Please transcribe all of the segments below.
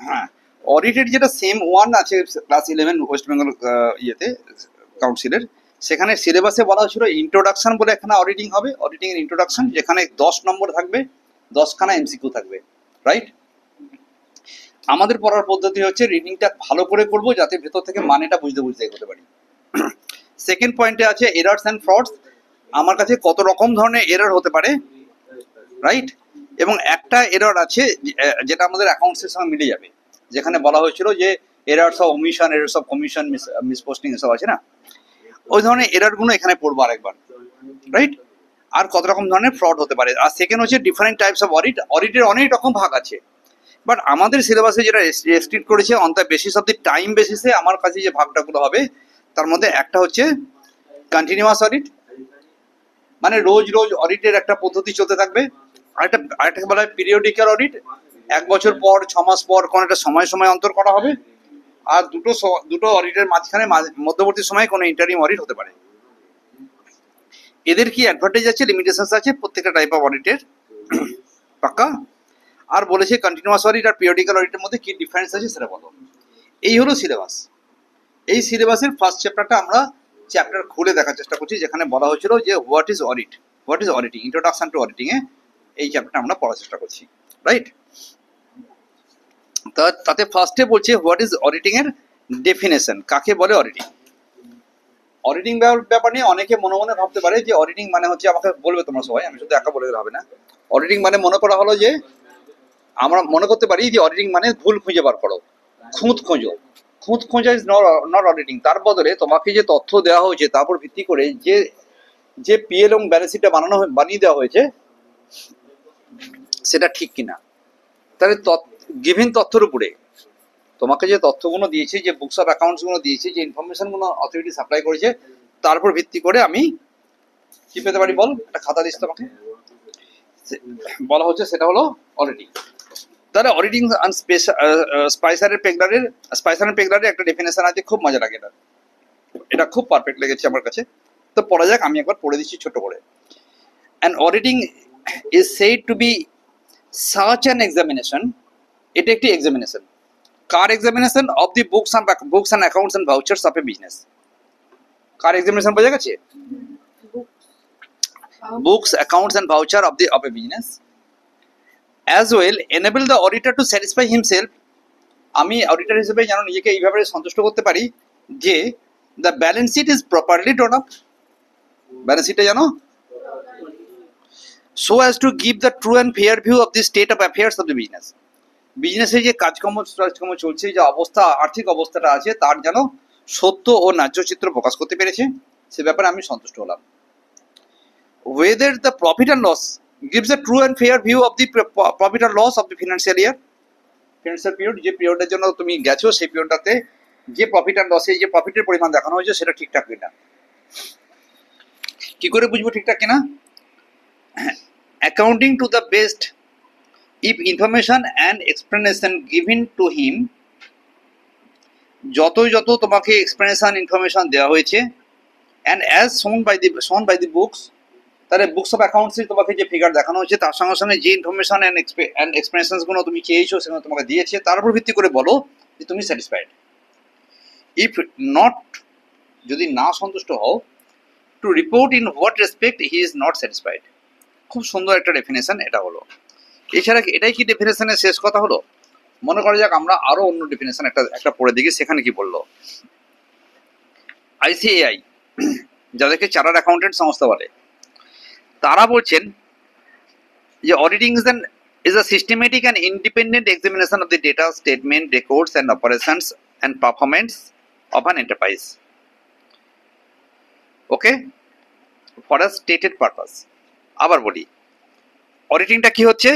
হ্যাঁ, অডিটের যেটা সেম ওয়ান আছে ক্লাস 11 ওয়েস্ট বেঙ্গল ইয়েতে কাউন্সিলের, সেখানে সিলেবাসে বলা হয়েছিল ইন্ট্রোডাকশন বলে এখানে অডিটিং হবে, অডিটিং এর ইন্ট্রোডাকশন, যেখানে 10 নম্বর থাকবে, 10খানা এমসিকিউ থাকবে, রাইট? আমাদের পড়ার পদ্ধতি হচ্ছে রিডিংটা ভালো করে করব যাতে ভেতর থেকে মানেটা বুঝতে এগোতে পারি। সেকেন্ড পয়েন্টে আছে এরারস অ্যান্ড ফ্রডস, আমার কাছে কত রকম ধরনের এরর হতে পারে, রাইট? এবং একটা এরর আছে যেটা আমাদের অ্যাকাউন্টসের সঙ্গে মিলে যাবে, যেখানে বলা হয়েছিল যে এরারস অফ ওমিশন, এরারস অফ কমিশন, মিসপোস্টিং এসব আছে না, ওই ধরনের এররগুলো এখানে পড়বো আরেকবার, রাইট? আর কত রকম ধরনের ফ্রড হতে পারে। আর সেকেন্ড হচ্ছে ডিফারেন্ট টাইপস অফ অডিট, অডিটের অনেক রকম ভাগ আছে, বাট আমাদের সিলেবাসে যেটা রেস্ট্রিক্ট করেছে on the basis of the time বেসিসে আমার কাছে যে ভাগটাগুলো হবে, তার মধ্যে একটা হচ্ছে কন্টিনিউয়াস অডিট, মানে রোজ রোজ অডিটের একটা পদ্ধতি চলতে থাকবে। আরেকটা বলা হয় পিরিয়ডিক্যাল অডিট, 1 বছর পর, 6 মাস পর কোনো একটা সময় অন্তর করা হবে। আর দুটো অডিটের মাঝখানে মধ্যবর্তী সময়ে কোনো ইন্টারিম অডিট হতে পারে। এদের কি অ্যাডভান্টেজ আছে, লিমিটেশনস আছে প্রত্যেকটা টাইপ অফ অডিটের, পাক্কা? আর বলেছে কন্টিনিউয়াস অডিট আর পিরিয়ডিক্যাল অডিটের মধ্যে কি ডিফারেন্স আছে সেটা বলো। এই হলো সিলেবাস। এই সিলেবাসের ফার্স্ট চ্যাপ্টারটা আমরা চ্যাপ্টার খুলে দেখার চেষ্টা করছি, যেখানে বলা হয়েছিল যে what is audit, what is auditing, introduction to auditing এ এই চ্যাপ্টারটা আমরা পড়ার চেষ্টা করছি, রাইট? তাতে ফার্স্টে বলছে হোয়াট ইজ অডিটিং এর ডেফিনেশন, কাকে বলে অডিটিং। অডিটিং ব্যাপার নিয়ে অনেকে মনে মনে ভাবতে পারে যে অডিটিং মানে হচ্ছে, আমাকে বলবে তোমরা সবাই, আমি শুধু একা বলে দিলে হবে না। অডিটিং মানে মনে করা হলো যে, আমরা মনে করতে পারি যে অডিটিং মানে ভুল খুঁজে বার করো, খুঁত খোঁজো। খুঁত খোঁজা ইজ নট অডিটিং। তার বদলে তোমাকে যে তথ্য দেওয়া হয়েছে তার উপর ভিত্তি করে যে পিএল এবং ব্যালেন্স শিটটা বানিয়ে দেওয়া হয়েছে সেটা ঠিক কিনা, তাহলে গিভেন তথ্যের উপরে তোমাকে যে তথ্যগুলো দিয়েছে, যে বুকস অফ অ্যাকাউন্টস গুলো দিয়েছে, যে ইনফরমেশন গুলো অথরিটি সাপ্লাই করেছে, তার উপর ভিত্তি করে আমি কি পেতে পারি বল? একটা খাতা দিস তোমাকে, বলা হচ্ছে সেটা হলো অডিটিং। তাহলে অডিটিং স্পাইসার এন্ড পেগলারের একটা ডেফিনেশন আছে, খুব মজা লাগে এটা খুব পারফেক্ট লেগেছে আমার কাছে। তো পড়া যাক, আমি একবার পড়ে দিচ্ছি ছোট করে। And auditing is said to be such an examination, এটা একটি এক্সামিনেশন। কার examination? Of the books and accounts and vouchers of a business. কার এক্সামিনেশন বোঝা গেছে? Books, accounts and voucher of a business. As well enable the auditor to satisfy himself, আমি auditor হিসেবে যেন নিজেকে এইভাবে সন্তুষ্ট করতে পারি যে the balance sheet is properly drawn up, balance শিটটা জানো, so as to give the true and fair view of the state of affairs of the business. বিজনেসে যে কাজকর্ম চলছে, যে অবস্থা, আর্থিক অবস্থাটা আছে, তার যেন সত্য ও ন্যায্য চিত্র প্রকাশ করতে পেরেছে, সে ব্যাপারে আমি সন্তুষ্ট হলাম। whether the profit and loss gives a true and fair view of the profit and loss of the financial period, যে পিরিয়ডের জন্য তুমি গেছো সেই পিরিয়ডটাতে যে প্রফিট অ্যান্ড লসে যে প্রফিটের পরিমাণ দেখানো হয়েছে সেটা ঠিকঠাক কিনা। কি করে বুঝবো ঠিকঠাক কিনা? Accounting to the best if information and explanation given to him, যত তোমাকে এক্সপ্লেনেশন ইনফরমেশন দেওয়া হয়েছে, and as shown by the books, তাহলে বুকস অফ অ্যাকাউন্টস তোমাকে যে ফিগার দেখানো হয়েছে তার সঙ্গে সঙ্গে যে ইনফরমেশন অ্যান্ড এক্সপ্লেনেশনস গুলো তুমি চেয়েছো সেগুলো তোমাকে দিয়েছে, তার উপর ভিত্তি করে বলো যে তুমি স্যাটিসফাইড। ইফ নট, যদি না সন্তুষ্ট হও, to report in what respect he is not satisfied. খুব সুন্দর একটা ডেফিনেশন এটা হলো। এছাড়া এটাই কি ডেফিনেশনের শেষ কথা হলো? মনে করা যাক আমরা আরো অন্য ডেফিনেশন একটা পড়ে দেখি, সেখানে কি বললো। ICAI, যাদেরকে চার্টার্ড অ্যাকাউন্টেন্ট সংস্থা বলে, তারা বলছেন যে auditing is a systematic and independent examination of the data, statement, records and operations and performance of an enterprise, okay, for a stated purpose. আবার বলি, অডিটিংটা কি হচ্ছে?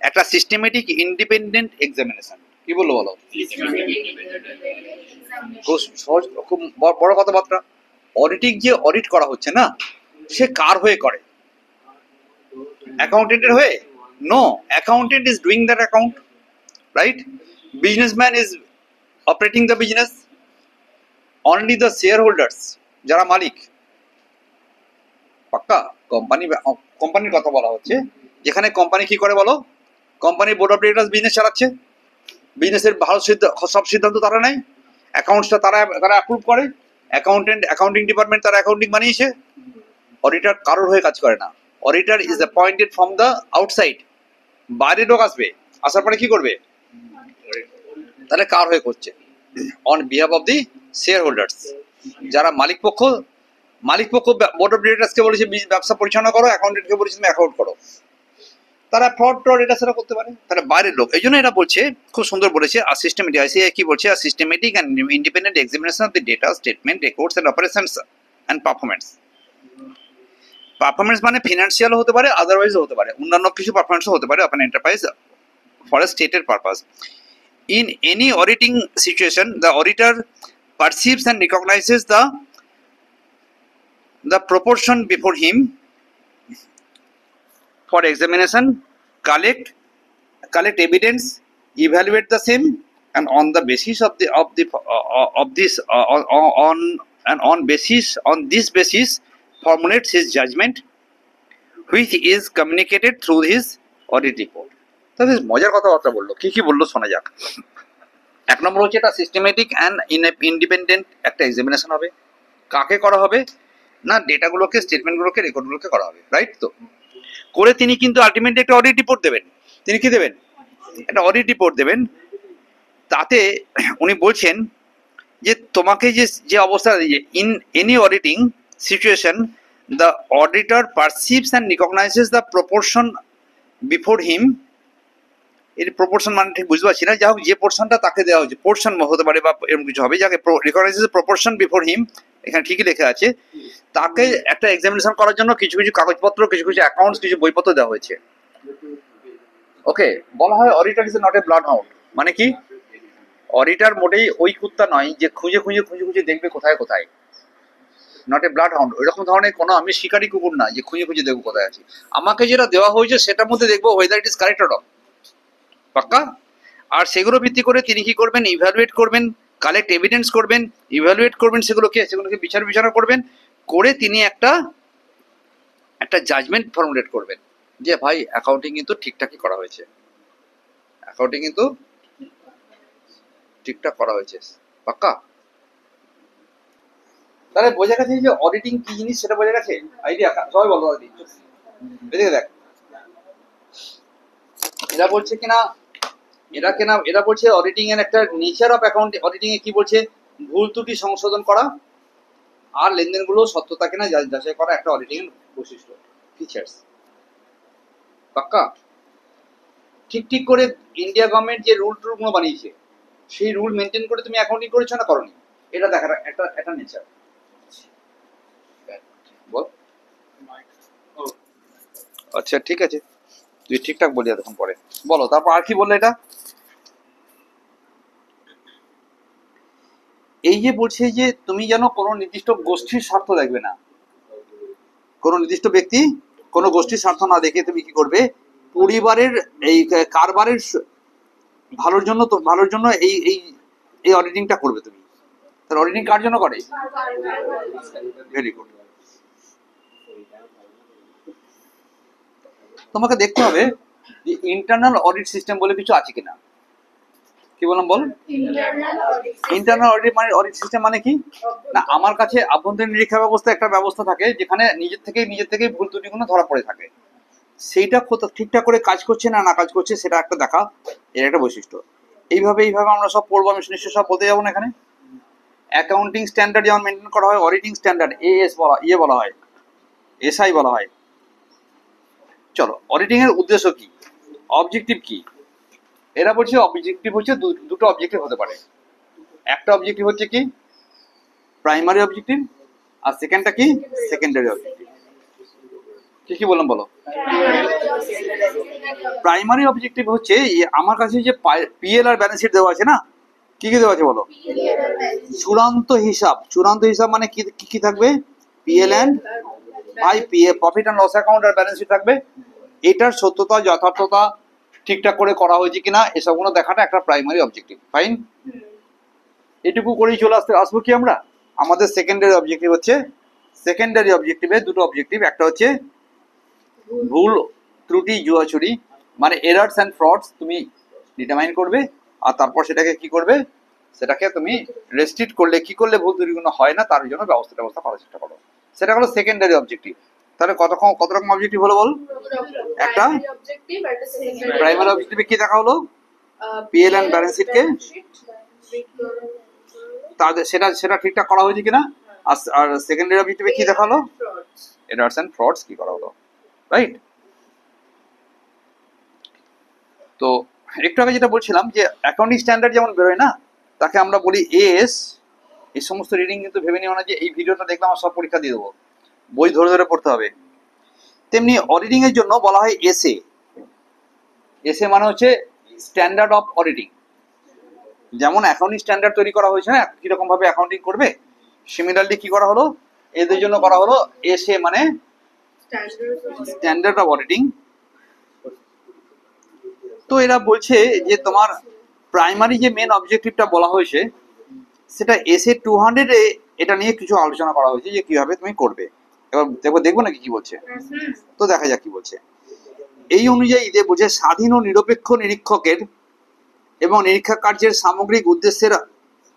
একটা সিস্টেমেটিক ইন্ডিপেন্ডেন্ট এক্সামিনেশন। কি বললো বলো? খুব বড় কথাবার্তা। অডিটিং যে অডিট করা হচ্ছে না, সে কার হয়ে করে? অ্যাকাউন্টেন্টের হয়ে? No, accountant is doing that account, right? Businessman is operating the business, only the shareholders, যারা মালিক, পাক্কা কোম্পানির কথা বলা হচ্ছে, যেখানে কোম্পানি কি করে বলো? কোম্পানির বোর্ড অফ ডিরেক্টরস বিজনেস চালাচ্ছে, বিজনেসের ভালো সব সিদ্ধান্ত তারা নেয়, অ্যাকাউন্টসটা তারা তারা অ্যাপ্রুভ করে, অ্যাকাউন্টিং ডিপার্টমেন্ট তারা অ্যাকাউন্টিং বানিয়েছে। অডিটর কারোর হয়ে কাজ করে না, auditor is appointed from the outside. বাইরের লোক আসবে, আসার পরে কি করবে, তাহলে কার হয়ে করছে, on behalf of the share holders. যারা মালিক পক্ষ বোর্ড অফ ডিরেক্টরসকে বলেছে ব্যবসা পরিচালনা করো, অ্যাকাউন্টেন্টকে বলেছে তুমি অ্যাকাউন্ট করো, তারা ফ্রড এটা সেটা করতে পারে, তারা বাইরের লোক। এই জন্য এটা বলছে, খুব সুন্দর বলেছে, আর সিস্টেমেটিক আইসিআই কি বলছে, আর systematic and independent examination of the data, statement, records and operations and performance. Performance মানে ফিনান্সিয়াল হতে পারে, আদারওয়াইজ হতে পারে, অন্যান্য কিছু পারফরমেন্সও হতে পারে, আপনার enterprise for a stated purpose. In any auditing situation, the auditor perceives and recognizes the proportion before him for examination, collect evidence, evaluate the same, and on the basis on this basis formulates his judgment, which is communicated through his audit report. তাহলে মজার কথাবার্তা বললো, কি কি বললো শোনা যাক। এক নম্বর হচ্ছে এটা সিস্টেমেটিক অ্যান্ড ইন্ডিপেন্ডেন্ট একটা এক্সামিনেশন হবে। কাকে করা হবে না, ডেটাগুলোকে, স্টেটমেন্টগুলোকে, রেকর্ডগুলোকে করা হবে, রাইট? তো করে তিনি কিন্তু আলটিমেটলি একটা অডিট রিপোর্ট দেবেন। তিনি কি দেবেন, একটা অডিট রিপোর্ট দেবেন। তাতে উনি বলছেন যে তোমাকে যে অবস্থা, in any auditing situation the auditor perceives and recognises the proportion before him. এর প্রপোর্শন মানে ঠিক বুঝতে পারছি না, যা হোক যে পোর্শনটা তাকে দেওয়া হচ্ছে, পোর্শন হতে পারে বা এরকম কিছু হবে, যাকে রিকগনাইজেস প্রপোর্শন বিফোর হিম, এখানে ঠিকই লেখা আছে, তাকে একটা এক্সামিনেশন করার জন্য কিছু কিছু কাগজপত্র, কিছু কিছু অ্যাকাউন্টস, কিছু বইপত্র দেওয়া হয়েছে। ওকে, বলা হয় auditor is not a blood hound. মানে কি, অডিটর মোটেই ওই কুত্তা নয় যে খুঁজে খুঁজে খুঁজে খুঁজে দেখবে কোথায় কোথায়, নট এ ব্লাড হাউন্ড। ওইরকম ধরনের কোনো আমি শিকারি কুকুর না যে খুঁজে খুঁজে দেখবো কোথায় আছে। আমাকে যেটা দেওয়া হয়েছে সেটার মধ্যে দেখবো weather it is correct or not, পাক্কা। আর সেগুলো ভিত্তি করে তিনি কি করবেন, ইভ্যালুয়েট করবেন, কালেক্ট এভিডেন্স করবেন, ইভ্যালুয়েট করবেন, সেগুলোকে বিচার করবেন, করে তিনি একটা জাজমেন্ট ফর্মুলেট করবেন যে ভাই অ্যাকাউন্টিং কিন্তু ঠিকঠাকই করা হয়েছে, অ্যাকাউন্টিং কিন্তু ঠিকঠাক করা হয়েছে, পাক্কা। তাহলে বোঝা গেছে যে অডিটিং কি জিনিস সেটা বোঝা গেছে, আইডিয়া সবাই বলো। এদিকে দেখ, এরা বলছে কিনা, এরা বলছে অডিটিং এর একটা নেচার অফ অ্যাকাউন্ট, অডিটিং এ কি বলছে, ভুল ত্রুটি সংশোধন করা আর লেনদেনগুলো সত্যতা কিনা যাচাই করা একটা অডিটিং এর বৈশিষ্ট্য, ফিচার্স, পাক্কা। ঠিক করে ইন্ডিয়া গভর্নমেন্ট যে রুলগুলো বানিয়েছে সেই রুল মেনটেন করে তুমি অ্যাকাউন্টিং করেছো না করনি, এটা দেখার একটা নেচার। বল, আচ্ছা ঠিক আছে, তুই ঠিকঠাক বলি এতক্ষণ পরে বলো। তারপর আর কি বললো এটা, এই যে বলছে যে তুমি যেন কোনো নির্দিষ্ট গোষ্ঠীর স্বার্থ দেখবে না, কোনো নির্দিষ্ট ব্যক্তি, কোনো গোষ্ঠীর স্বার্থ না দেখে তুমি কি করবে, পরিবারের এই কারবারের ভালোর জন্য এই অডিটিংটা করবে তুমি। তাহলে অডিটিং কার জন্য করে, ভেরি গুড। তোমাকে দেখতে হবে যে ইন্টারনাল অডিট সিস্টেম বলে কিছু আছে কিনা। কি বললাম বল, ইন্টারনাল অডিট মানে, অডিট সিস্টেম মানে কি না, আমার কাছে আভ্যন্তরীণ নিরীক্ষা ব্যবস্থা একটা ব্যবস্থা থাকে যেখানে নিজের থেকেই ভুল ত্রুটিগুলো ধরা পড়ে থাকে, সেইটা ঠিকঠাক করে কাজ করছে না কাজ করছে সেটা একটা দেখা, এর একটা বৈশিষ্ট্য। এইভাবে আমরা সব পড়বো, আমি নিশ্চয়ই সব বলতে যাবো না এখানে। অ্যাকাউন্টিং স্ট্যান্ডার্ড যেমন মেনটেন করা হয়, অডিটিং স্ট্যান্ডার্ড বলা হয়, এসআই বলা হয়। চলো, অডিটিং এর উদ্দেশ্য কি, অবজেক্টিভ কি, এরা বলছে অবজেক্টিভ হচ্ছে দুটো অবজেক্টিভ হতে পারে। একটা অবজেক্টিভ হচ্ছে কি প্রাইমারি অবজেক্টিভ, আর সেকেন্ডটা কি সেকেন্ডারি অবজেক্টিভ। কি বললাম বলো, প্রাইমারি অবজেক্টিভ হচ্ছে আমার কাছে যে পিএল আর ব্যালেন্স শিট দেওয়া আছে না, কি দেওয়া আছে বলো, চূড়ান্ত হিসাব মানে কি থাকবে, PL and profit and loss account আর ব্যালেন্স শিট থাকবে। এটার সত্যতা যথার্থতা ঠিকঠাক করে করা হয়েছে কিনা এসবগুলো দেখাটা একটা প্রাইমারি অবজেক্টিভ, ফাইন। এটুকু করেই চলে আসবো কি আমরা। আমাদের সেকেন্ডারি অবজেক্টিভ হচ্ছে, সেকেন্ডারি অবজেক্টিভে দুটো অবজেক্টিভ, একটা হচ্ছে ভুল ত্রুটি জুয়াচুরি মানে এরার্স অ্যান্ড ফ্রডস তুমি ডিটারমাইন করবে, আর তারপর সেটাকে কি করবে, সেটাকে তুমি রেস্ট্রিক্ট করলে কি করলে ভুল ত্রুটিগুলো হয় না তার জন্য ব্যবস্থা করার চেষ্টা করো। সেটা হলো সেকেন্ডারি অবজেক্টিভ। তাহলে কত রকম অবজেক্টিভ হলো বল? একটা প্রাইমারি অবজেক্টিভে কি দেখা হলো, পিএল এন্ড ব্যালেন্স শিটকে তাদের সেটা ঠিকঠাক করা হয়েছে কিনা, আর সেকেন্ডারি অবজেক্টিভে কি দেখা হলো, এরার্স এন্ড ফ্রডস কি করা হলো, রাইট? তো একটু আগে যেটা বলছিলাম যে অ্যাকাউন্টিং স্ট্যান্ডার্ড যেমন বেরোয় না, তাকে আমরা বলি এএস। এই সমস্ত রিডিং কিন্তু ভেবে নিও না যে এই ভিডিওটা দেখলে আমার সব পরীক্ষা দিয়ে দেবো, বই ধরে ধরে পড়তে হবে। তেমনি অডিটিং এর জন্য বলা হয় এসএ। এসএ মানে হচ্ছে স্ট্যান্ডার্ড অফ অডিটিং। যেমন অ্যাকাউন্টিং স্ট্যান্ডার্ড তৈরি করা হয়েছে না কিরকম ভাবে অ্যাকাউন্টিং করবে, সিমিলারলি কি করা হলো, এদের জন্য করা হলো এসএ মানে স্ট্যান্ডার্ড অফ অডিটিং। তো এরা বলছে যে তোমার প্রাইমারি যে মেন অবজেক্টিভটা বলা হয়েছে সেটা এসএ 200 এ এটা নিয়ে কিছু আলোচনা করা হয়েছে যে কিভাবে তুমি করবে। এবার দেখবো নাকি কি বলছে, তো দেখা যাক কি বলছে। এই অনুযায়ী এদের বলছে স্বাধীন ও নিরপেক্ষ নিরীক্ষকের এবং নিরীক্ষা কার্যের সামগ্রিক উদ্দেশ্যের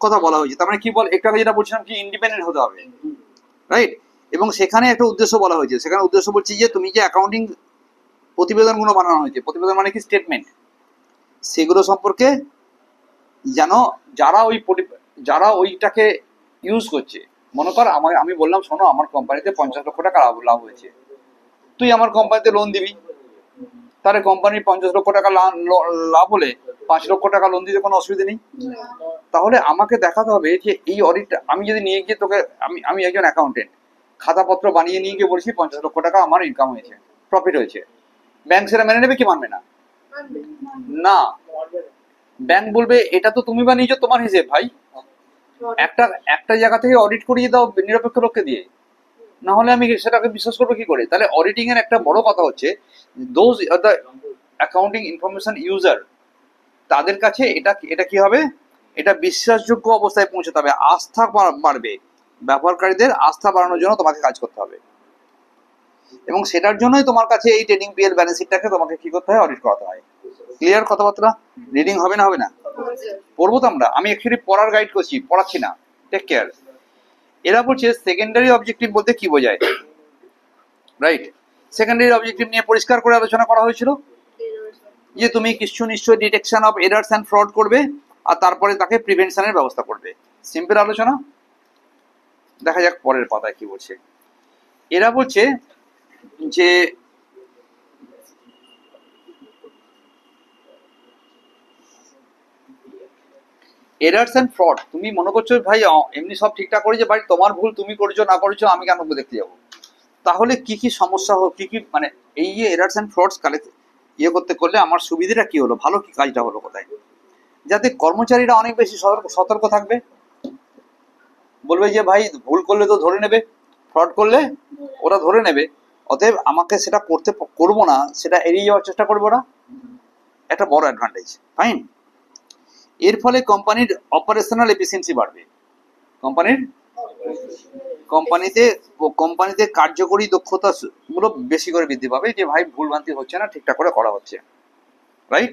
কথা বলা হয়েছে। তার মানে কি বল, একটু আগে যেটা বলছিলাম কি ইন্ডিপেন্ডেন্ট হতে হবে, রাইট? এবং সেখানে একটা উদ্দেশ্য বলা হয়েছে, সেখানে উদ্দেশ্য বলছি যে তুমি যে অ্যাকাউন্টিং প্রতিবেদনগুলো বানানো হয়েছে, প্রতিবেদন মানে কি স্টেটমেন্ট, সেগুলো সম্পর্কে যেন যারা ওইটাকে ইউজ করছে, মনে কর আমি বললাম শোনো আমার কোম্পানিতে 50 লক্ষ টাকা লাভ হয়েছে, তুই আমার কোম্পানিতে লোন দিবি, তাহলে কোম্পানির 50 লক্ষ টাকা লাভ হলে 5 লক্ষ টাকা লোন দিতে কোনো অসুবিধা নেই। তাহলে আমাকে দেখাতে হবে যে এই অডিটটা আমি যদি নিয়ে গিয়ে তোকে, আমি একজন অ্যাকাউন্টেন্ট, খাতাপত্র বানিয়ে নিয়ে গিয়ে বলছি 50 লক্ষ টাকা আমার ইনকাম হয়েছে, প্রফিট হয়েছে, ব্যাংক সেটা মেনে নেবে কি মানবে না? না, ব্যাংক বলবে এটা তো তুমি বানিয়েছো, তোমার হিসেব ভাই, একটা জায়গা থেকে অডিট করিয়ে দাও নিরপেক্ষ লোককে দিয়ে, না হলে আমি সেটাকে বিশ্বাস করবো কি করে? তাহলে অডিটিং এর একটা বড় কথা হচ্ছে those are the accounting information user, তাদের কাছে এটা কি হবে, এটা বিশ্বাসযোগ্য অবস্থায় পৌঁছতে হবে, আস্থা বাড়বে, ব্যবহারকারীদের আস্থা বাড়ানোর জন্য তোমাকে কাজ করতে হবে। এবং সেটার জন্যই তোমার কাছে এই ট্রেডিং পিএল ব্যালেন্স শিটটাকে তোমাকে কি করতে হয়, অডিট করাতে হয়। ক্লিয়ার কথাবার্তা? রিডিং হবে না হবে না? পড়বো তো আমি অ্যাকচুয়ালি পড়ার গাইড করছি, পড়াচ্ছি না, টেক কেয়ার। এরা বলছে সেকেন্ডারি অবজেক্টিভ বলতে কি বোঝায়, রাইট? সেকেন্ডারি অবজেক্টিভ নিয়ে পরিষ্কার করে আলোচনা করা হয়েছিল যে তুমি কিছু নিশ্চয়ই detection of errors and fraud করবে আর তারপরে তাকে প্রিভেনশনের ব্যবস্থা করবে। সিম্পল আলোচনা। দেখা যাক পরের পাতায় কি বলছে। এরা বলছে যে এরার্স অ্যান্ড ফ্রড, তুমি মনে করছো ভাই এমনি সব ঠিকঠাক করেছে, ভাই তোমার ভুল তুমি করেছো না করেছো আমি কেন দেখতে যাবো? তাহলে কি কি সমস্যা কি কি মানে এই যে এরার্স অ্যান্ড ফ্রডস করলে আমার সুবিধাটা কি হলো, ভালো কি কাজটা হলো কোথায়? যাতে কর্মচারীরা অনেক বেশি সতর্ক থাকবে, বলবে যে ভাই ভুল করলে তো ধরে নেবে, ফ্রড করলে ওরা ধরে নেবে, অতএব আমাকে সেটা করবো না, সেটা এড়িয়ে যাওয়ার চেষ্টা করবো না, একটা বড় অ্যাডভান্টেজ। ফাইন। এর ফলে কোম্পানির অপারেশনাল এফিসিয়েন্সি বাড়বে, কোম্পানিতে কার্যকরী দক্ষতা গুলো বেশি করে বৃদ্ধি পাবে, যে ভাই ভুলভ্রান্তি হচ্ছে না, ঠিকঠাক করে করা হচ্ছে, রাইট?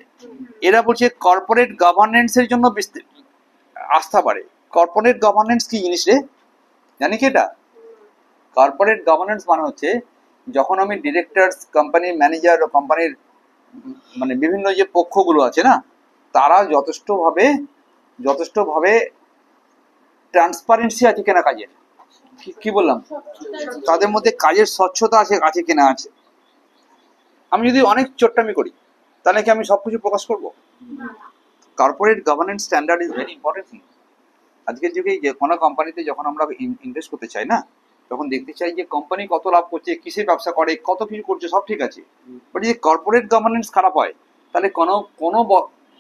এরা বলছে কর্পোরেট গভর্নেন্স এর জন্য আস্থা বাড়ে। কর্পোরেট গভর্নেন্স কি জিনিস রে, জানি কি এটা? কর্পোরেট গভর্নেন্স মানে হচ্ছে যখন আমি ডিরেক্টরস, কোম্পানির ম্যানেজার ও কোম্পানির মানে বিভিন্ন যে পক্ষগুলো আছে না, তারা যথেষ্টভাবে ট্রান্সপারেন্সি আছে কিনা কাজের, কি বললাম, তাদের মধ্যে কাজের স্বচ্ছতা আছে কিনা আছে। আমি যদি অনেক চোট্টামি করি তাহলে কি আমি সবকিছু প্রকাশ করবো? Corporate governance standard is very important thing. আজকের যুগে যে কোনো কোম্পানিতে যখন আমরা ইনভেস্ট করতে চাই না, তখন দেখতে চাই যে কোম্পানি কত লাভ করছে, কিসের ব্যবসা করে, কত কিছু করছে, সব ঠিক আছে, বাট যদি কর্পোরেট গভর্নেন্স খারাপ হয় তাহলে কোনো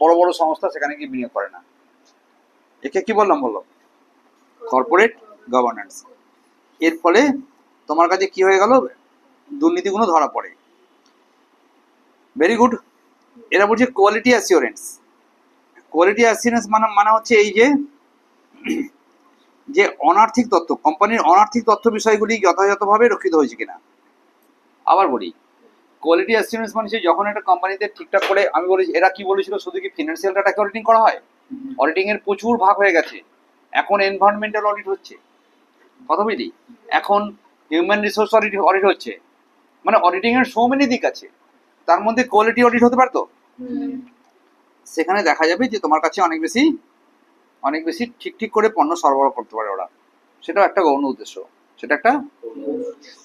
বড় বড় সংস্থা সেখানে গিয়ে বিনিয়োগ করে না। একে কি বললাম কর্পোরেট গভর্নেন্স। এর ফলে তোমার কাছে কি হয়ে গেল, দুর্নীতিগুলো ধরা পড়ে। Very good. এরা বলছে কোয়ালিটি অ্যাসিওরেন্স। কোয়ালিটি অ্যাসিওরেন্স মানে হচ্ছে এই যে অনার্থিক তথ্য, কোম্পানির অনার্থিক তথ্য বিষয়গুলি যথাযথভাবে রক্ষিত হয়েছে কিনা। আবার বলি, কোয়ালিটি অ্যাসিউরেন্স মানে যখন একটা কোম্পানিতে ঠিকঠাক করে, আমি বলি এরা কি বলেছিল শুধু কি ফিনান্সিয়াল ডাটাকে অডিটিং করা হয়? অডিটিং এর প্রচুর ভাগ হয়ে গেছে। এখন এনভায়রনমেন্টাল অডিট হচ্ছে, কথা বুঝলি, এখন হিউম্যান রিসোর্স অডিট হচ্ছে, মানে অডিটিং এর সো মেনি দিক আছে। তার মধ্যে কোয়ালিটি অডিট হতে পারতো, সেখানে দেখা যাবে যে তোমার কাছে অনেক বেশি ঠিক ঠিক করে পণ্য সরবরাহ করতে পারে ওরা, সেটাও একটা গৌণ উদ্দেশ্য, সেটা একটা।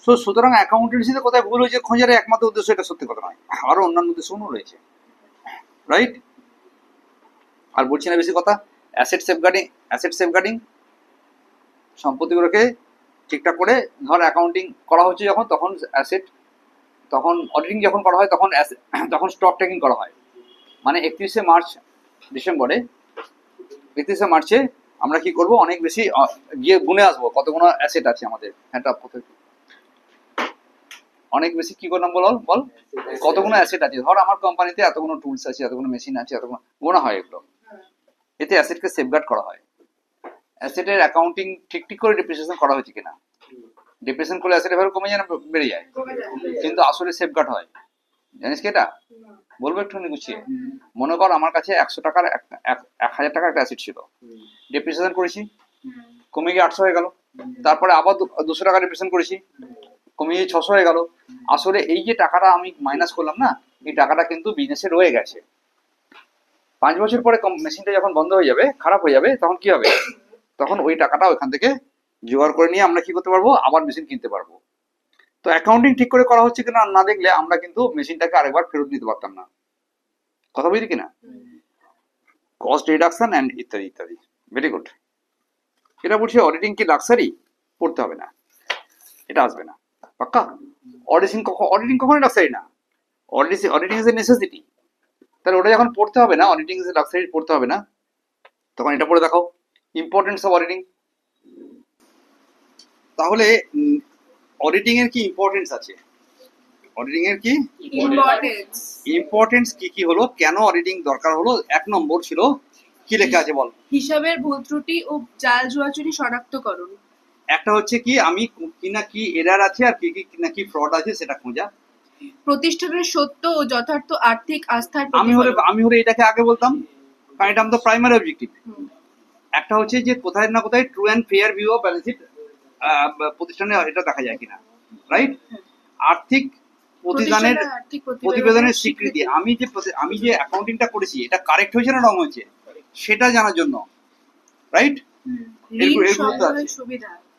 তো সুতরাং অ্যাকাউন্টেন্সিতে কোথায় ভুল হয়েছে খোঁজার একমাত্র উদ্দেশ্য এটা সত্যি কথা নয়, আরো অন্যান্য উদ্দেশ্যও রয়েছে, রাইট? আর বলছি না বেশি কথা। অ্যাসেট সেফগার্ডিং সম্পত্তিগুলোকে ঠিকঠাক করে, ধর অ্যাকাউন্টিং করা হচ্ছে যখন, তখন অ্যাসেট, তখন অডিটিং যখন করা হয় তখন স্টক টেকিং করা হয়। মানে 31শে মার্চে আমরা কি করব, অনেক বেশি গিয়ে গুনে আসবো কতগুলো অ্যাসেট আছে আমাদের, অনেক বেশি কি করলাম বল কতগুলো অ্যাসেট আছে। ধর আমার কোম্পানিতে এতগুলো টুলস আছে, এতগুলো মেশিন আছে, এতগুলো গোনা হয় এগুলো। এতে অ্যাসেটকে সেফগার্ড করা হয়। অ্যাসেটের অ্যাকাউন্টিং ঠিক করে ডিপ্রিসিয়েশন করা হয়েছে কিনা, ডিপ্রিসিয়েশন করলে অ্যাসেটের ভ্যালু কমে যায় না বেড়ে যায়, কিন্তু আসলে সেফগার্ড হয়, জানিস কি এটা? বলবো একটু গুছিয়ে। মনে কর আমার কাছে 100 টাকার 1000 টাকার একটা অ্যাসেট ছিল, ডিপ্রিসিয়েশন করেছি, কমে গিয়ে 800 হয়ে গেল। তারপরে আবার 200 টাকা ডিপ্রিসিয়েশন করেছি, কমে গিয়ে 600 হয়ে গেল। আসলে এই যে টাকাটা আমি মাইনাস করলাম না, এই টাকাটা কিন্তু বিজনেসে রয়ে গেছে। 5 বছর পরে মেশিনটা যখন বন্ধ হয়ে যাবে, খারাপ হয়ে যাবে, তখন কি হবে? তখন ওই টাকাটা ওইখান থেকে জোগাড় করে নিয়ে আমরা কি করতে পারবো, আবার মেশিন কিনতে পারবো। তো অ্যাকাউন্টিং ঠিক করে করা হচ্ছে কিনা না দেখলে আমরা কিন্তু মেশিনটাকে আরেকবার ফেরত নিতে পারতাম না, কথা বুঝলি কিনা? কস্ট রিডাকশন অ্যান্ড ইত্যাদি। Very good. এটা বলছি অডিটিং কি লাক্সারি? পড়তে হবে না, এটা আসবে না পাক্কা। অডিটিং কখনোই লাক্সারি না, অডিটিং ইজ এ নেসেসিটি। তাহলে ওটা যখন পড়তে হবে না, অডিটিং ইজ এ লাক্সারি পড়তে হবে না, তখন এটা পড়ে দেখাও, ইম্পর্টেন্স অফ অডিটিং। তাহলে অডিটিং এর কি ইম্পর্টেন্স আছে, অডিটিং এর কি ইম্পর্টেন্স কি হলো, কেন অডিটিং দরকার হলো? 1 নম্বর ছিল কি লেখা আছে বল? হিসাবের ভুল ত্রুটি ও জাল জুয়াচুরি শনাক্তকরণ। একটা হচ্ছে কি আমি কি এরার আছে, আর কি ফ্রড আছে সেটা খোঁজা। প্রতিষ্ঠানের সত্য ও যথার্থ আর্থিক আস্থার আমি হলে এটাকে আগে বলতাম, কারণ এটা আমাদের প্রাইমারি অবজেক্টিভ। একটা হচ্ছে যে কোথায় না কোথায় true and fair view of balance sheet প্রতিষ্ঠানে এটা দেখা যায় কিনা, রাইট? আর্থিক প্রতিবেদনের স্বীকৃতি, আমি যে অ্যাকাউন্টিংটা করেছি এটা কারেক্ট হয়েছে না রং হয়েছে সেটা জানার জন্য, রাইট?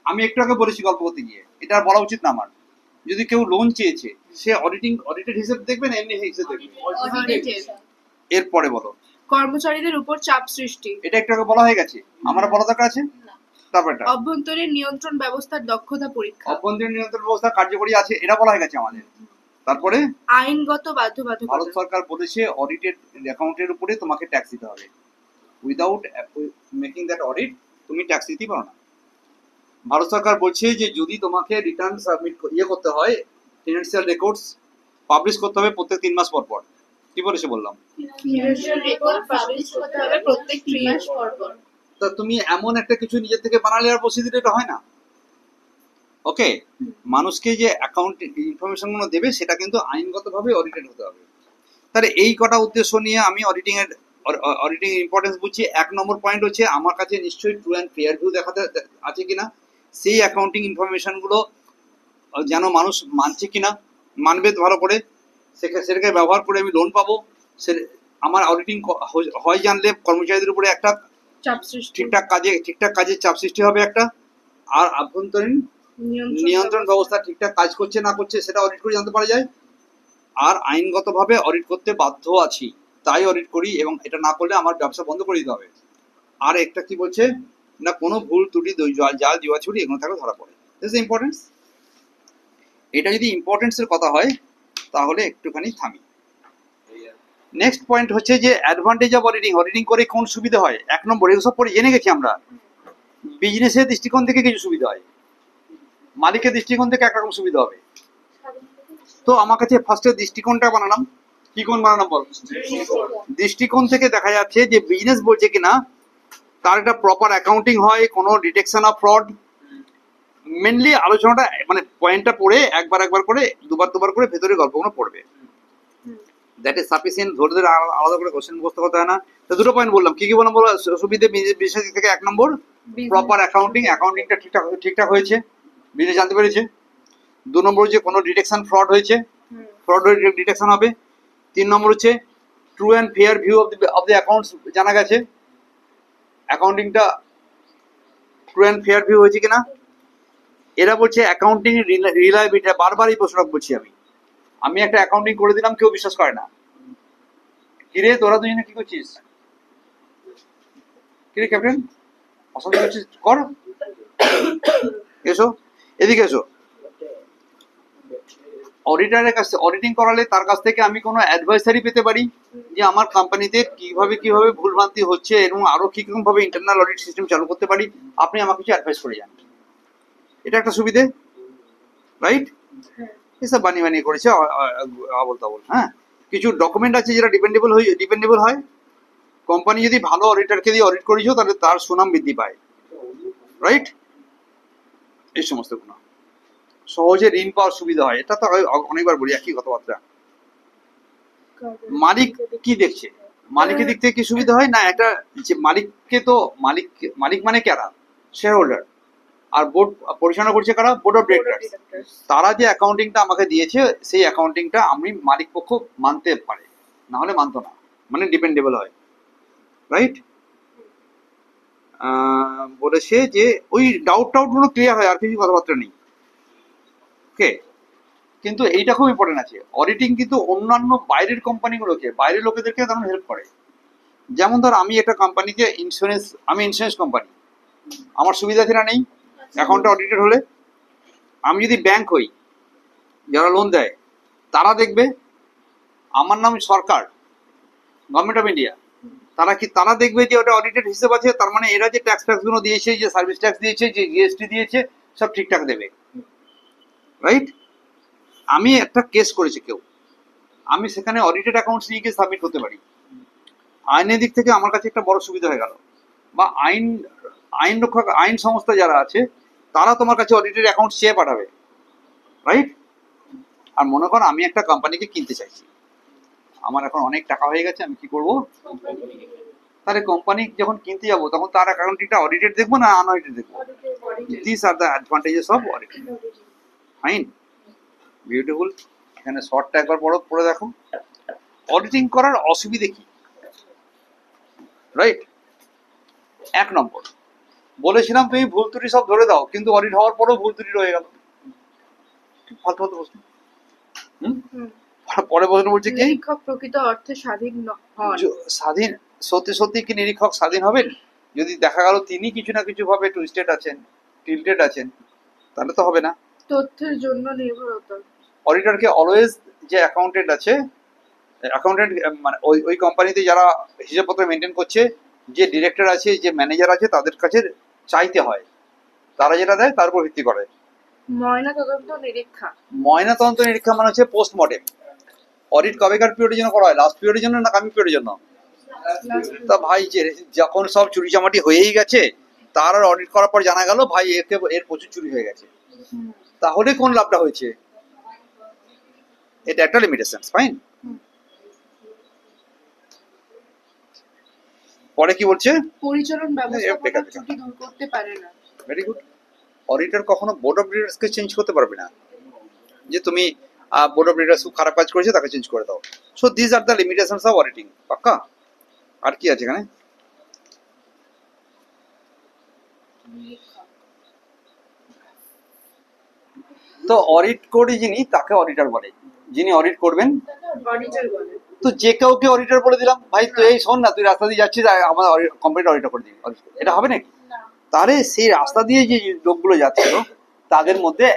আমি একটু আগে বলেছি গল্প করতে গিয়ে, এটা বলা উচিত না আমার। যদি কেউ লোন চেয়েছে, সে অডিটেড হিসেব দেখবে না এমনি হিসেব দেখবে? এরপরে বলো কর্মচারীদের উপর চাপ সৃষ্টি, এটা একটু আগে বলা হয়ে গেছে, আমার বলা দরকার আছে? তারপরটা অভ্যন্তরীণ নিয়ন্ত্রণ ব্যবস্থার দক্ষতা পরীক্ষা, অভ্যন্তরীণ নিয়ন্ত্রণ ব্যবস্থা কার্যকরী আছে, এটা বলা হয়ে গেছে আমাদের। তারপরে আইনগত বাধ্যবাধকতা, ভারত সরকার বলেছে অডিটেড অ্যাকাউন্টের উপরে তোমাকে ট্যাক্স দিতে হবে, উইদাউট মেকিং দ্যাট অডিট তুমি ট্যাক্স দিতে পারো না। ভারত সরকার বলছে যে যদি তোমাকে রিটার্ন সাবমিট করতে হয়, ফিনান্সিয়াল রেকর্ডস পাবলিশ করতে হবে প্রত্যেক 3 মাস পর পর। কি বলেছে বললাম? ফিনান্সিয়াল রেকর্ড পাবলিশ করতে হবে প্রত্যেক 3 মাস পর পর। তা তুমি এমন একটা কিছু নিজের থেকে বানালে আর বসিয়ে দিলে এটা হয় না। ওকে, মানুষকে যে অ্যাকাউন্ট ইনফরমেশন গুলো দেবে সেটা কিন্তু আইনগতভাবে অডিটেড হতে হবে। তাহলে এই কটা উদ্দেশ্য নিয়ে আমি অডিটিং ইম্পর্টেন্স বুঝছি। 1 নম্বর পয়েন্ট হচ্ছে আমার কাছে নিশ্চয়ই ট্রু অ্যান্ড ফেয়ার ভিউ দেখাতে আছে কিনা, সেই অ্যাকাউন্টিং ইনফরমেশন গুলো যেন মানুষ মানছে কিনা, মানবে ভালো করে, সেটাকে ব্যবহার করে আমি লোন পাবো। আমার অডিটিং হয় জানলে কর্মচারীদের উপরে একটা ঠিকঠাক কাজে চাপ সৃষ্টি হবে একটা, আর আভ্যন্তরীণ নিয়ন্ত্রণ ব্যবস্থা ঠিকঠাক কাজ করছে না করছে সেটা অডিট করে জানতে পারা যায়। আর আইনগতভাবে অডিট করতে বাধ্য আছি, তাই অডিট করি, এবং এটা না করলে আমার ব্যবসা বন্ধ করে দিতে হবে। আর একটা কি বলছে না, কোনো ভুল ত্রুটি জাল জুয়াচুরি এগুলো থাকলে ধরা পড়ে। This is importance. এটা যদি ইম্পর্টেন্সের কথা হয় তাহলে একটুখানি থামি। নেক্সট পয়েন্ট হচ্ছে যে অ্যাডভান্টেজ অফ অডিটিং করে কোন সুবিধা হয়। 1 নম্বর এসব পরে জেনে গেছি আমরা, বিজনেসের দৃষ্টিকোণ থেকে কিছু সুবিধা হয়, মালিকের দৃষ্টিকোণ থেকে একরকম সুবিধা হবে। তো আমার কাছে ফার্স্টে দৃষ্টিকোণটা বানালাম, কি কোণ বানালাম বল? দৃষ্টিকোণ থেকে দেখা যাচ্ছে যে বিজনেস বলছে কিনা তার একটা প্রপার অ্যাকাউন্টিং হয়, কোনো ডিটেকশন অফ ফ্রড, মেনলি আলোচনাটা মানে পয়েন্টটা পড়ে একবার করে দুবার করে ভেতরে গল্পগুলো পড়বে, দ্যাট ইজ সাফিসিয়েন্ট। ধরে ধরে আলাদা করে কোশ্চেন মুখস্থ করতে হয় না। তো দুটো পয়েন্ট বললাম, কি কি বললাম বলো? সুবিধে বিশেষ দিক থেকে 1 নম্বর প্রপার অ্যাকাউন্টিংটা ঠিকঠাক হয়েছে, বিজনেস জানতে পেরেছে। 2 নম্বর হচ্ছে কোনো ডিটেকশন ফ্রড হয়েছে, ফ্রড ডিটেকশন হবে। 3 নম্বর হচ্ছে true and fair view of the accounts জানা গেছে, অ্যাকাউন্টিংটা ট্রু অ্যান্ড ফেয়ার ভিউ হয়েছে কিনা। এরা বলছে অ্যাকাউন্টিং রিলায়েবিলিটি, বারবার এই প্রশ্নটা বলছি আমি একটা অ্যাকাউন্টিং করে দিলাম, কেউ বিশ্বাস করে না। কিরে তোরা দুজনে কি করছিস? কিরে ক্যাপ্টেন অশান্তি করছিস? কর, এসো এদিকে এসো। অডিটারের কাছে অডিটিং করালে তার কাছ থেকে আমি কোনো অ্যাডভাইসারি পেতে পারি যে আমার কোম্পানিতে কিভাবে ভুলভ্রান্তি হচ্ছে এবং আরো কিরকম ভাবে ইন্টারনাল অডিট সিস্টেম চালু করতে পারি, আপনি আমাকে কিছু অ্যাডভাইস করে যান। এটা একটা সুবিধে, রাইট? এসব বানিয়ে করেছে আবল তাবল। হ্যাঁ, কিছু ডকুমেন্ট আছে যেটা ডিপেন্ডেবল হয়। কোম্পানি যদি ভালো অডিটরকে দিয়ে অডিট করেছো তাহলে তার সুনাম বৃদ্ধি পায়, রাইট? এই সমস্ত গুণ। সহজে ঋণ পাওয়ার সুবিধা হয়, এটা তো অনেকবার বলি একই কথাবার্তা। মালিক কি দেখছে, মালিকের দিক থেকে কি সুবিধা হয় না? একটা যে মালিককে তো মালিক মানে কারা? Share holder. আর বোর্ড পরিচালনা করছে কারা? Board of directors. তারা যে অ্যাকাউন্টিংটা আমাকে দিয়েছে সেই অ্যাকাউন্টিংটা আমি মালিক পক্ষ মানতে পারে, না হলে মানতো না, মানে ডিপেন্ডেবল হয়, রাইট? বলেছে যে ওই ডাউট গুলো ক্লিয়ার হয়, আর কিছু কথাবার্তা নেই। ওকে, কিন্তু এইটা খুব ইম্পর্টেন্ট আছে, অডিটিং কিন্তু অন্যান্য বাইরের কোম্পানিগুলোকে, বাইরের লোকেদেরকে তেমন হেল্প করে। যেমন ধর আমি একটা কোম্পানিকে ইন্স্যুরেন্স কোম্পানি, আমার সুবিধা আছে না নেই অ্যাকাউন্টটা অডিটেড হলে? আমি যদি ব্যাংক হই, যারা লোন দেয় তারা দেখবে আমার নাম সরকার, গভর্নমেন্ট অফ ইন্ডিয়া, তারা দেখবে যে ওটা অডিটেড হিসেব আছে, তার মানে এরা যে ট্যাক্স গুলো দিয়েছে, যে সার্ভিস ট্যাক্স দিয়েছে, যে জিএসটি দিয়েছে, সব ঠিকঠাক দেবে, রাইট? আমি একটা কেস করেছি কেউ, আমি সেখানে অডিটেড অ্যাকাউন্টস নিয়ে গিয়ে সাবমিট করতে পারি। আইনের দিক থেকে আমার কাছে একটা বড় সুবিধা হয়ে গেল। বা আইন সংস্থা যারা আছে তারা তোমার কাছে অডিটেড অ্যাকাউন্ট চেয়ে পাঠাবে, রাইট? আর মনে করো আমি একটা কোম্পানিকে কিনতে চাইছি, আমার এখন অনেক টাকা হয়ে গেছে, আমি কি করব? তাহলে কোম্পানি যখন কিনতে যাবো তখন তার অ্যাকাউন্টিংটা অডিটেড দেখবো না আনঅডিটেড দেখবো? This are the advantages of auditing. Fine, beautiful. এখানে শর্টটা একবার পড়ে দেখো। অডিটিং করার অসুবিধে কি, রাইট? 1 নম্বর বলেছিলাম তুমি ভুল ত্রুটি সব ধরে দাও, কিন্তু অডিট হওয়ার পরেও ভুল ত্রুটি রয়ে গেল। ফালতু প্রশ্ন। পরে প্রশ্ন বলছে কি, নিরীক্ষক প্রকৃত অর্থে স্বাধীন হন। স্বাধীন সত্যি কি নিরীক্ষক স্বাধীন হবেন? যদি দেখা গেল তিনি কিছু না কিছু ভাবে টিল্টেড আছেন, তাহলে তো হবে না। তথ্যের জন্য নির্ভরতা। অডিটরকে অলওয়েজ যে অ্যাকাউন্টেন্ট আছে, অ্যাকাউন্টেন্ট মানে ওই কোম্পানিতে যারা হিসাবপত্র মেনটেন করছে, যে ডিরেক্টর আছে, যে ম্যানেজার আছে, তাদের কাছে চাইতে হয়, তারা যেটা দেয় তার উপর ভিত্তি করে। ময়না তদন্ত নিরীক্ষা মানে হচ্ছে পোস্টমর্টেম। অডিট কবেকার পিরিয়ডের জন্য করা হয়? লাস্ট পিরিয়ডের জন্য না কামিং পিরিয়ডের জন্য? তা ভাই যে যখন সব চুরি চামাটি হয়েই গেছে, তার আর অডিট করার পর জানা গেল ভাই এর প্রচুর চুরি হয়ে গেছে, তাহলে কোন লাভটা হয়েছে? এটা একটা লিমিটেশন। ফাইন। পরে কি বলছে? পরিচালন ব্যবস্থাপনা ত্রুটি দূর করতে পারে না। Very good. অডিটর কখনো বোর্ড অফ ডিরেক্টরসকে চেঞ্জ করতে পারবে না, যে তুমি বোর্ড অফ ডিরেক্টরস খুব খারাপ কাজ করেছে তাকে চেঞ্জ করে দাও। So this are the limitations of auditing. পাক্কা? আর কি আছে এখানে? তো অডিট করে যিনি, তাকে অডিটর বলে। যিনি অডিট করবেন তো যে কাউকে অডিটর বলে দিলাম, ভাই তুই এই শোন না, তুই রাস্তা দিয়ে যাচ্ছিস, আমার কোম্পানিটা অডিটর করে দিবি, এটা হবে নাকি? তাহলে সেই রাস্তা দিয়ে যে লোকগুলো যাচ্ছিল তাদের মধ্যে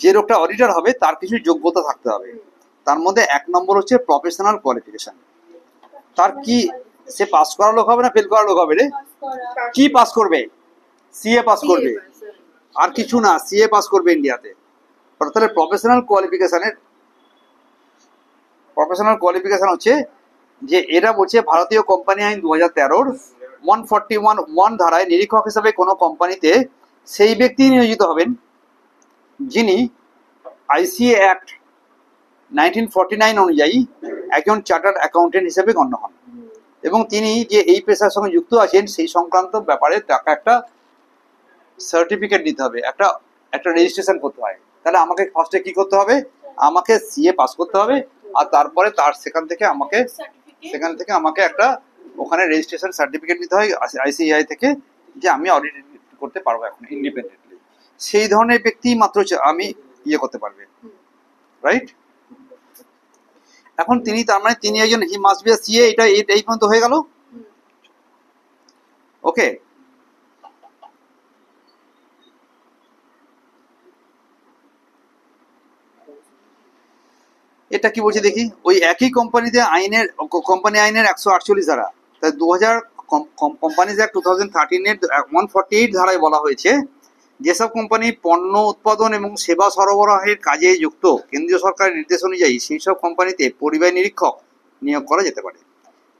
যে লোকটা অডিটর হবে তার কিছু যোগ্যতা থাকতে হবে। তার মধ্যে 1 নম্বর হচ্ছে প্রফেশনাল কোয়ালিফিকেশন। তার কি, সে পাস করা লোক হবে না ফেল করা লোক হবে রে? কি পাস করবে? সিএ পাস করবে, আর কিছু না, সিএ পাস করবে ইন্ডিয়াতে। তাহলে প্রফেশনাল কোয়ালিফিকেশন হচ্ছে যে এরা বলছে ভারতীয় কোম্পানি আইন 2013-141 ধারায় নিরীক্ষক হিসেবে কোনো কোম্পানিতে সেই ব্যক্তি নিয়োজিত হবেন যিনি আইসিএ অ্যাক্ট 1949 অনুযায়ী একজন চার্টার্ড অ্যাকাউন্টেন্ট হিসেবে গণ্য হন, এবং তিনি যে এই পেশার সঙ্গে যুক্ত আছেন সেই সংক্রান্ত ব্যাপারে তাকে একটা সার্টিফিকেট নিতে হবে, একটা একটা রেজিস্ট্রেশন করতে হয়। তাহলে আমাকে ফার্স্টে কি করতে হবে, আমাকে সিএ পাস করতে হবে, আর তারপরে সেখান থেকে আমাকে একটা ওখানে রেজিস্ট্রেশন সার্টিফিকেট নিতে হয় আইসিআই থেকে, যে আমি অডিট করতে পারবো এখন ইন্ডিপেন্ডেন্টলি। সেই ধরনের ব্যক্তি মাত্র আমি করতে পারবে, রাইট? এখন তিনি তার মানে তিনি একজন he must be a CA, এটা এই পর্যন্ত হয়ে গেল। ওকে, এটা কি বলছে দেখি। ওই একই কোম্পানি আইনের 148 ধারা, তাই 2000 কোম্পানিজ অ্যাক্ট 2013 এর 148 ধারায় বলা হয়েছে যেসব কোম্পানি পণ্য উৎপাদন এবং সেবা সরবরাহের কাজে যুক্ত কেন্দ্রীয় সরকারের নির্দেশ অনুযায়ী সেই সব কোম্পানিতে পরিবাহী নিরীক্ষক নিয়োগ করা যেতে পারে।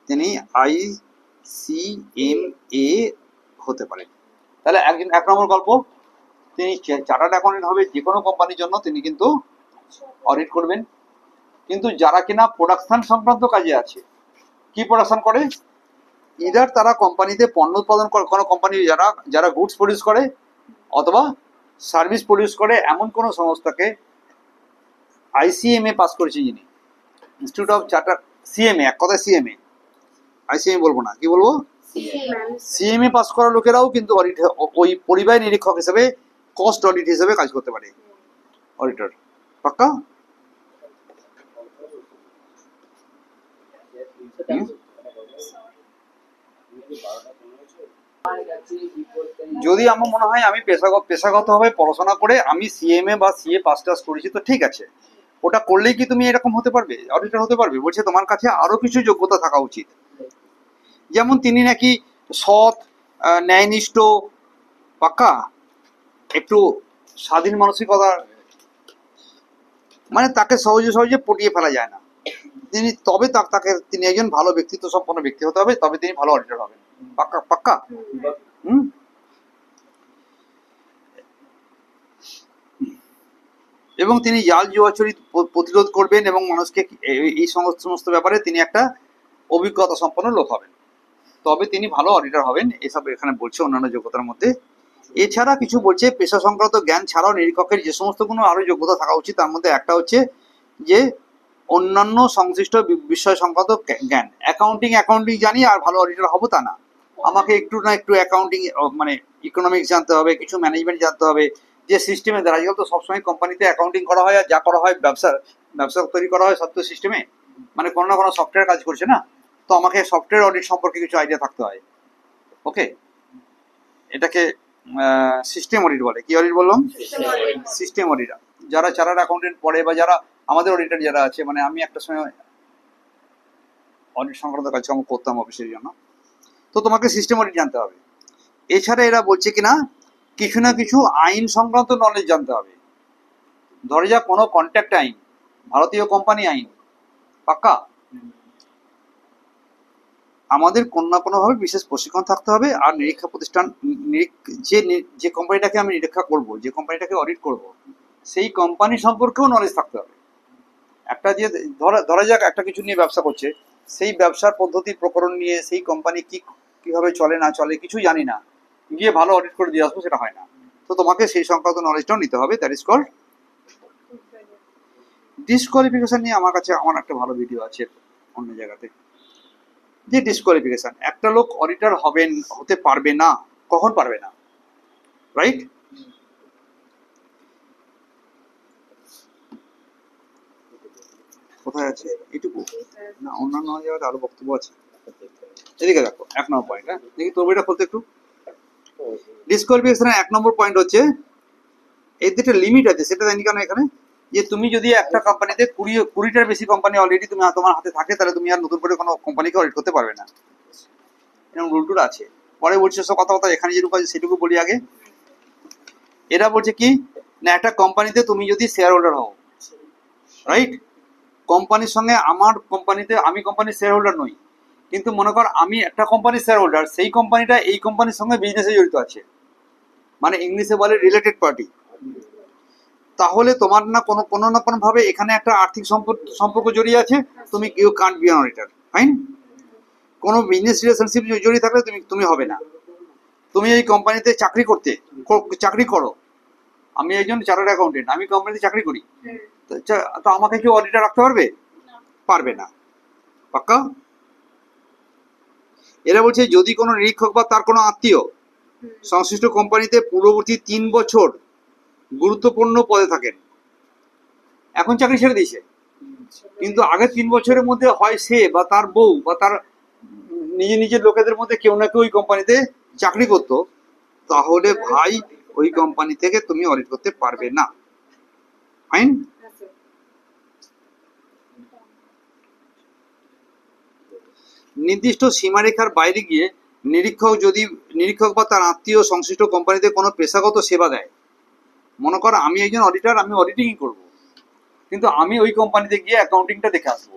তিনি ICMA হতে পারেন। তাহলে এক নম্বর গল্প, তিনি চার্টার্ড অ্যাকাউন্টেন্ট হবে যে কোনো কোম্পানির জন্য, তিনি কিন্তু অডিট করবেন। কিন্তু যারা কিনা প্রোডাকশন সংক্রান্ত কাজে আছে, কি প্রোডাকশন করে, ইদার তারা কোম্পানিতে পণ্য উৎপাদন করে, কোনো কোম্পানি যারা গুডস প্রডিউস করে অথবা সার্ভিস প্রডিউস করে, এমন কোনো সংস্থাকে ICMA পাস করেছে যিনি, ইনস্টিটিউট অফ চার্টার সিএমএ, এক কথায় সিএমএ, ICMA বলবো না, কি বলবো, সিএমএ পাস করা লোকেরাও কিন্তু অডিট, ওই পরিবাহী নিরীক্ষক হিসেবে, কস্ট অডিট হিসেবে কাজ করতে পারে, অডিটর। পাক্কা? যদি আমার মনে হয় আমি পেশাগতভাবে পড়াশোনা করে আমি সিএমএ বা সিএ পাস টাস করেছি, তো ঠিক আছে, ওটা করলেই কি তুমি এরকম হতে পারবে, অডিটর হতে পারবে? বলছে তোমার কাছে আরো কিছু যোগ্যতা থাকা উচিত। যেমন তিনি নাকি সৎ, ন্যায়নিষ্ঠ, পাক্কা, একটু স্বাধীন মানসিকতা, মানে তাকে সহজে পটিয়ে ফেলা যায় না। তিনি একজন ভালো ব্যক্তিত্ব সম্পন্ন ব্যক্তি হতে হবে, তবে তিনি ভালো অডিটর হবেন। পাক্কা? পাক্কা? এবং তিনি জাল জুয়াচুরি প্রতিরোধ করবেন এবং মানুষকে এই সমস্ত ব্যাপারে তিনি একটা অভিজ্ঞতা সম্পন্ন লোক হবেন, তবে তিনি ভালো অডিটর হবেন। এসব এখানে বলছে অন্যান্য যোগ্যতার মধ্যে। এছাড়া কিছু বলছে পেশা সংক্রান্ত জ্ঞান ছাড়াও নিরীক্ষকের যে সমস্ত কোনো আরো যোগ্যতা থাকা উচিত, তার মধ্যে একটা হচ্ছে যে অন্যান্য সংশ্লিষ্ট বিষয় সংক্রান্ত জ্ঞান। অ্যাকাউন্টিং জানি আর ভালো অডিটর হবো তা না, আমাকে একটু অ্যাকাউন্টিং মানে ইকোনমিক্স জানতে হবে, কিছু ম্যানেজমেন্ট জানতে হবে, যে সিস্টেমে দ্বারা, আজকাল তো সবসময় কোম্পানিতে অ্যাকাউন্টিং করা হয়, আর যা করা হয় ব্যবসা তৈরি করা হয় সব তো সিস্টেমে, মানে কোনো না কোনো সফটওয়্যার কাজ করছে না, তো আমাকে সফটওয়্যার অডিট সম্পর্কে কিছু আইডিয়া থাকতে হয়। ওকে, এটাকে সিস্টেম অডিট বলে। কি অডিট বললাম? System audit. যারা চার্টার্ড অ্যাকাউন্টেন্ট পড়ে বা যারা আমাদের অডিটর যারা আছে, মানে আমি একটা সময় অডিট সংক্রান্ত কাজকর্ম করতাম অফিসের জন্য, তো তোমাকে সিস্টেম অডিট জানতে হবে। এছাড়া এরা বলছে কিনা কিছু না কিছু আইন সংক্রান্ত নলেজ জানতে হবে। ধরে যাক কোনো কন্ট্রাক্ট আইন, ভারতীয় কোম্পানি আইন, পাক্কা, আমাদের কোনো না কোনোভাবে বিশেষ প্রশিক্ষণ থাকতে হবে। আর নিরীক্ষা প্রতিষ্ঠান, যে কোম্পানিটাকে আমি নিরীক্ষা করব, যে কোম্পানিটাকে অডিট করব, সেই কোম্পানি সম্পর্কেও নলেজ থাকতে হবে। একটা যে ধরা যাক একটা কিছু নিয়ে ব্যবসা করছে, সেই ব্যবসার পদ্ধতি প্রকরণ নিয়ে সেই কোম্পানি কিভাবে চলে না চলে কিছু জানি না, গিয়ে ভালো অডিট করে দিয়ে আসবো, সেটা হয় না। তো তোমাকে সেই সংক্রান্ত নলেজটাও নিতে হবে। That is called disqualification. নিয়ে আমার কাছে আমার একটা ভালো ভিডিও আছে অন্য জায়গাতে, যে ডিসকোয়ালিফিকেশন, একটা লোক অডিটর হতে পারবে না, কখন পারবে না, রাইট? কোথায় আছে এটুকু না, অন্যান্য জায়গাতে আরো বক্তব্য আছে। এদিকে দেখো 1 নম্বর পয়েন্ট। হ্যাঁ, দেখি তোর বইটা খুলতে একটু। ডিসকোয়ালিফিকেশনের 1 নম্বর পয়েন্ট হচ্ছে, এর একটা লিমিট আছে, সেটা জানি কেন এখানে, যে তুমি যদি একটা কোম্পানিতে 20টার বেশি কোম্পানি অলরেডি তোমার হাতে থাকে, তাহলে তুমি আর নতুন করে কোনো কোম্পানিকে অডিট করতে পারবে না, এরকম রুল আছে। পরে বলছে সব কথা এখানে যেটুকু আছে সেটুকু বলি আগে। এরা বলছে কি না, একটা কোম্পানিতে তুমি যদি শেয়ার হোল্ডার হও, রাইট, কোম্পানির সঙ্গে আমি কোম্পানির শেয়ার হোল্ডার নই, কিন্তু মনে কর আমি একটা কোম্পানির শেয়ার হোল্ডার, সেই কোম্পানিটা এই কোম্পানির সঙ্গে বিজনেসে জড়িত আছে, মানে ইংলিশে বলে রিলেটেড পার্টি, তাহলে তোমার না কোনো না কোনো ভাবে এখানে একটা আর্থিক সম্পর্ক জড়িয়ে আছে, তুমি you can't be an auditor, fine. কোনো বিজনেস রিলেশনশিপ জড়িয়ে থাকলে তুমি হবে না। তুমি এই কোম্পানিতে চাকরি করো, আমি একজন চার্টার্ড অ্যাকাউন্টেন্ট, আমি কোম্পানিতে চাকরি করি, তো আমাকে কেউ অডিটর রাখতে পারবে না। পাক্কা? এরা বলছে যদি কোনো নিরীক্ষক বা তার কোনো আত্মীয় সংশ্লিষ্ট কোম্পানিতে পূর্ববর্তী 3 বছর গুরুত্বপূর্ণ পদে থাকেন, এখন চাকরি ছেড়ে দিয়েছে, কিন্তু আগের 3 বছরের মধ্যে হয় সে বা তার বউ বা তার নিজের লোকেদের মধ্যে কেউ না কেউ ওই কোম্পানিতে চাকরি করতো, তাহলে ভাই ওই কোম্পানি থেকে তুমি অডিট করতে পারবে না, ফাইন। নির্দিষ্ট সীমারেখার বাইরে গিয়ে নিরীক্ষক বা তার আত্মীয় সংশ্লিষ্ট কোম্পানিতে কোনো পেশাগত সেবা দেয়, মনে করো আমি একজন অডিটর, আমি অডিটিং করব, কিন্তু আমি ওই কোম্পানিতে গিয়ে অ্যাকাউন্টিংটা দেখে আসবো,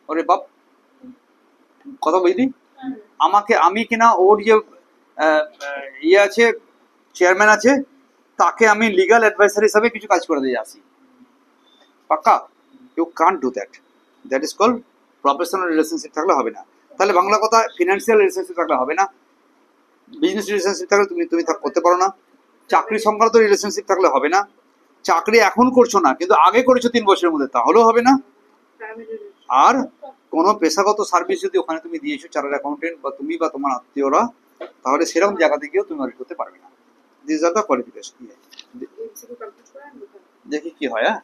ওরে বাপ, কথা বুঝলি? আমি কিনা ওর যে ইয়ে আছে, চেয়ারম্যান আছে, তাকে আমি লিগাল অ্যাডভাইসার হিসাবে কিছু কাজ করে দিয়ে আসি, পাক্কা? You can't do that is called professional relationship, থাকলে হবে না। তাহলে বাংলা কথা, ফিনান্সিয়াল রিলেশনশিপ থাকলে হবে না, বিজনেস রিলেশনশিপ থাকলে তুমি করতে পারো না, চাকরি সংক্রান্ত রিলেশনশিপ থাকলে হবে না, চাকরি এখন করছো না কিন্তু আগে করেছো 3 বছরের মধ্যে, তাহলেও হবে না। আর কোনো পেশাগত সার্ভিস যদি ওখানে তুমি দিয়েছো, চার্টার্ড অ্যাকাউন্টেন্ট বা তুমি বা তোমার আত্মীয়রা, তাহলে সেরকম জায়গাতে গিয়েও তুমি অডিট করতে পারবে না। This are the qualification. দেখি কি হয়। হ্যাঁ।